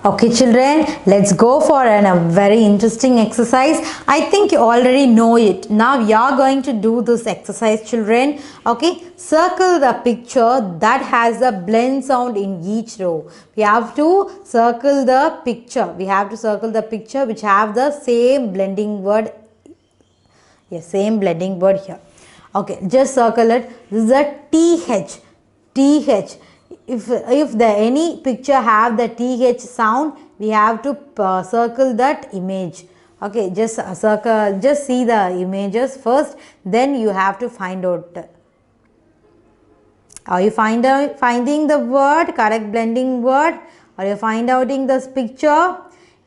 Okay children, let's go for a very interesting exercise. I think you already know it. Now we are going to do this exercise children. Okay, circle the picture that has the blend sound in each row. We have to circle the picture. We have to circle the picture which have the same blending word. Yes, same blending word here. Okay, just circle it. This is a TH. TH. If the any picture have the TH sound, we have to circle that image. Okay, just circle, just see the images first, then you have to find out. Are you finding the word, correct blending word? Are you find outing this picture?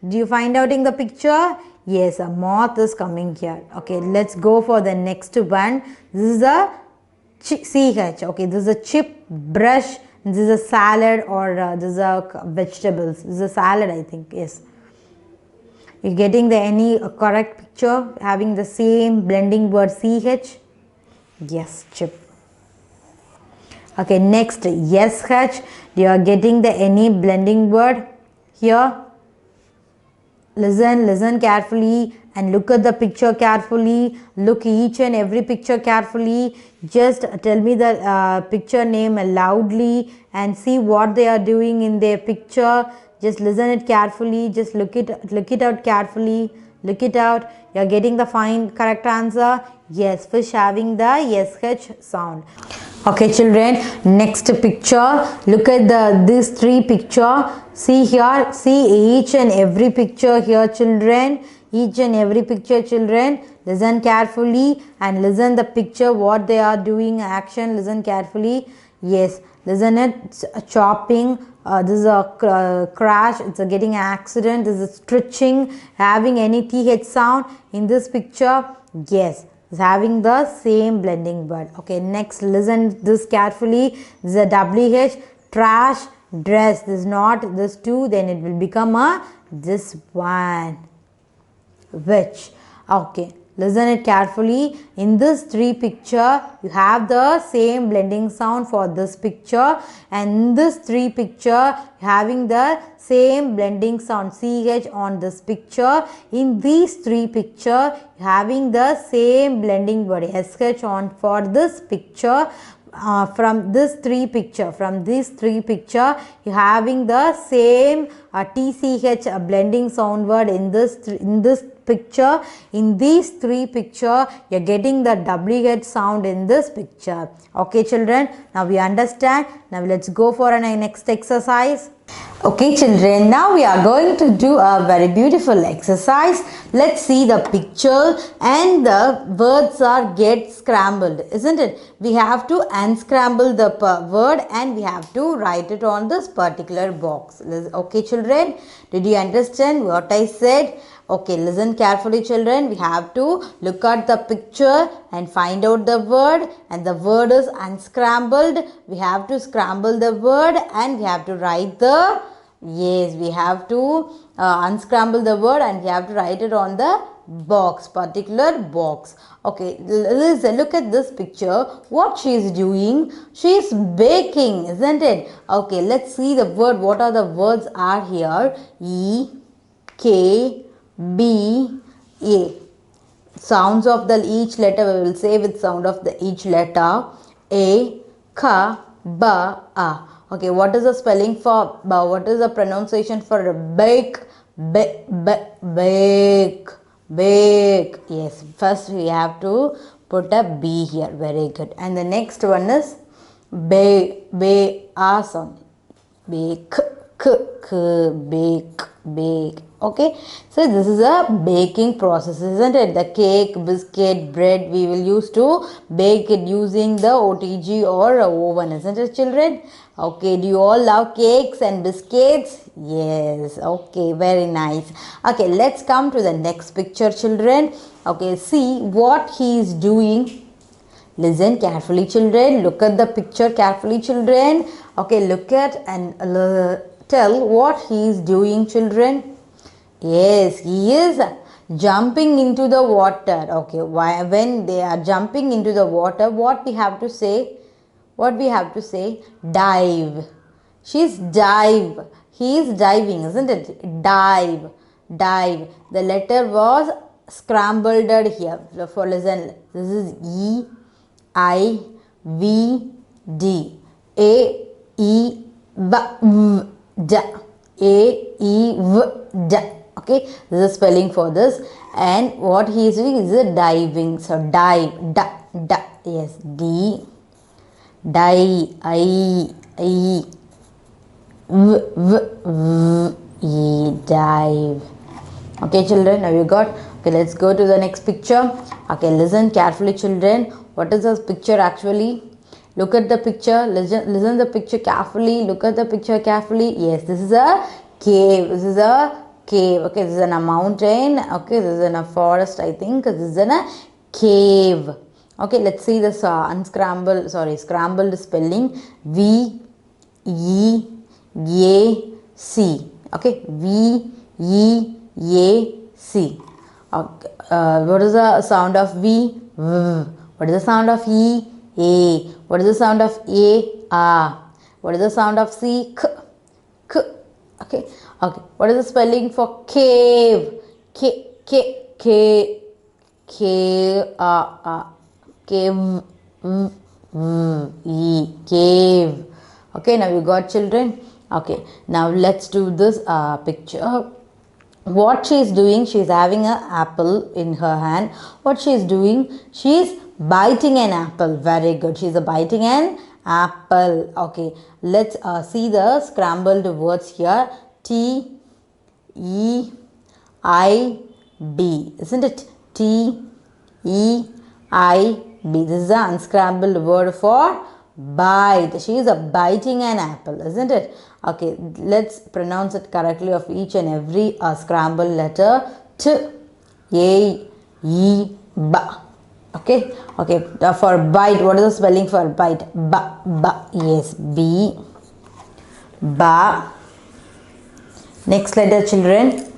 Do you find outing the picture? Yes, a moth is coming here. Okay, let's go for the next one. This is a CH. Okay, this is a chip, brush. This is a salad or this is a vegetables. This is a salad, I think. Yes. You getting the any correct picture having the same blending word CH? Yes, chip. Okay, next SH. You are getting the any blending word here. Listen carefully and look at the picture carefully. Look each and every picture carefully. Just tell me the picture name loudly and see what they are doing in their picture. Just listen it carefully. Just look it out carefully. Look it out. You are getting the correct answer. Yes, fish having the SH sound. Okay children, next picture. Look at these three picture. See here, see each and every picture here children. Each and every picture children. Listen carefully and listen the picture what they are doing action. Listen carefully. Yes, listen it chopping. This is a crash. It's a getting an accident. This is stretching. Having any TH sound in this picture. Yes. Is having the same blending word. Okay, next listen this carefully. This is a WH, trash, dress. This is not this two, then it will become a this one. Which? Okay, listen it carefully. In this three picture, you have the same blending sound for this picture, and in this three picture, having the same blending sound CH on this picture. In these three picture, having the same blending word SH on for this picture. From these three picture, you having the same TCH blending sound word in this picture. In these three picture, you are getting the WH sound in this picture. Okay children, now we understand. Now let's go for a next exercise. Okay children, now we are going to do a very beautiful exercise. Let's see the picture and the words are get scrambled, isn't it? We have to unscramble the word and we have to write it on this particular box. Okay children, did you understand what I said? Okay, listen carefully children. We have to look at the picture and find out the word, and the word is unscrambled. We have to scramble the word and we have to write the, yes, we have to unscramble the word and we have to write it on the box, particular box. Okay, look at this picture. What she is doing? She is baking, isn't it? Okay, let's see the word. What are the words are here? E, K, B, A. Sounds of the each letter we will say with sound of the each letter. A, K, B, A. Okay, what is the spelling for ba? What is the pronunciation for bake? Bake. Yes, first we have to put a B here. Very good. And the next one is A sound. Bake, bake. Okay, so this is a baking process, isn't it? The cake, biscuit, bread we will use to bake it using the OTG or oven, isn't it children? Okay, do you all love cakes and biscuits? Yes, okay, very nice. Okay, let's come to the next picture children. Okay, see what he is doing. Listen carefully children, look at the picture carefully children. Okay, look at and tell what he is doing children. Yes, he is jumping into the water. Okay, why when they are jumping into the water, what we have to say? What we have to say? Dive. She's dive. He is diving, isn't it? Dive, dive. The letter was scrambled here. For listen, this is E, I, V, D. A, E, V, D. A, E, V, D. Okay, this is spelling for this. And what he is doing is a diving. So dive, da, da. Yes, D, die, I, dive. Okay, children, now you got. Okay, let's go to the next picture. Okay, listen carefully, children. What is this picture actually? Look at the picture. Listen the picture carefully. Look at the picture carefully. Yes, this is a cave. This is a cave. Okay, this is in a mountain. Okay, this is in a forest, I think. This is in a cave. Okay, let's see this scrambled spelling. V, E, A, C. Okay, V, E, A, C. Okay. What is the sound of V? V. What is the sound of E? A. What is the sound of A? A. What is the sound of C? K. K. Okay. Okay. What is the spelling for cave? K. K. K. K. Cave. E. Cave. Okay. Now you got, children. Okay. Now let's do this picture. What she is doing, she is having an apple in her hand. What she is doing, she is biting an apple. Very good. She is biting an apple. Okay, let's see the scrambled words here. T, E, I, B. Isn't it? T, E, I, B. This is an unscrambled word for bite. She is biting an apple, isn't it? Okay, let's pronounce it correctly of each and every scrambled letter. T, A, E, B. Okay, okay. For bite, what is the spelling for bite? Ba, ba. Yes, B, ba. Next letter, children.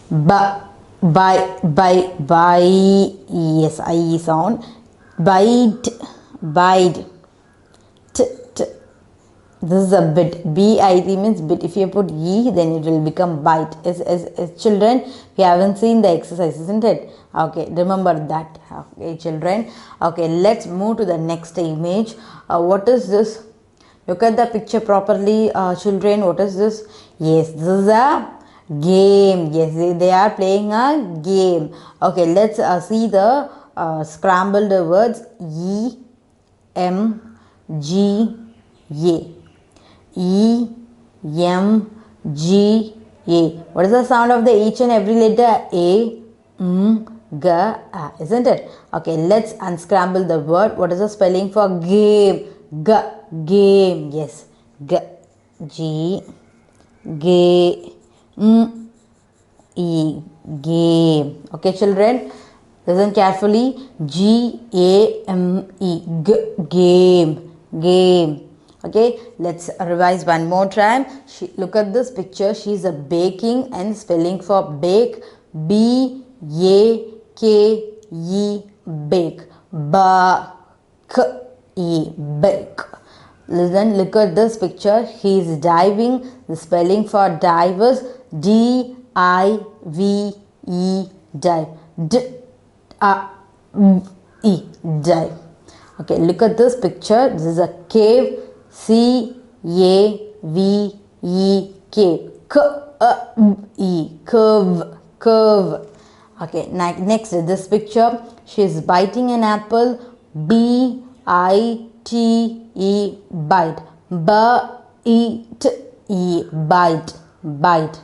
Ba, by. Yes, I sound. Bite, bite. T. This is a bit. B-I-T means bit. If you put E, then it will become bite. As children, we haven't seen the exercise, isn't it? Okay, remember that. Okay, children. Okay, let's move to the next image. What is this? Look at the picture properly, children. What is this? Yes, this is a game. Yes, they are playing a game. Okay, let's see the scrambled words. E, M, G, A. E, M, G, A. What is the sound of the each and every letter? A, M, G, A. Isn't it? Okay, let's unscramble the word. What is the spelling for game? G, game. Yes. G, G, G, M, E. Game. Okay, children. Listen carefully. G, A, M, E. G, game. Game. Okay, let's revise one more time. Look at this picture. She is baking, and spelling for bake. B, A, K, E. Bake. Ba, K, E. Bake. Listen, look at this picture. He is diving. The spelling for dive is D, I, V, E. Dive. D, A, E. Dive. Okay, look at this picture. This is a cave. C, A, V, E, cave. K, E, curve, curve. Okay, next this picture. She is biting an apple. B, I, T, E, bite. B, E, T, E, bite, bite.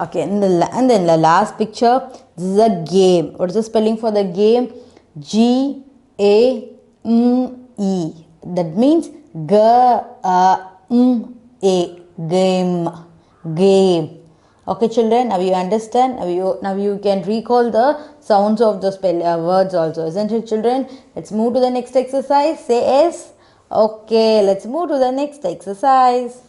Okay, and then the last picture. This is a game. What is the spelling for the game? G, A, M, E. That means G, A, M, A. Game. Game. Okay, children. Now you understand. Now you can recall the sounds of the words also, isn't it, children? Let's move to the next exercise. Say yes. Okay. Let's move to the next exercise.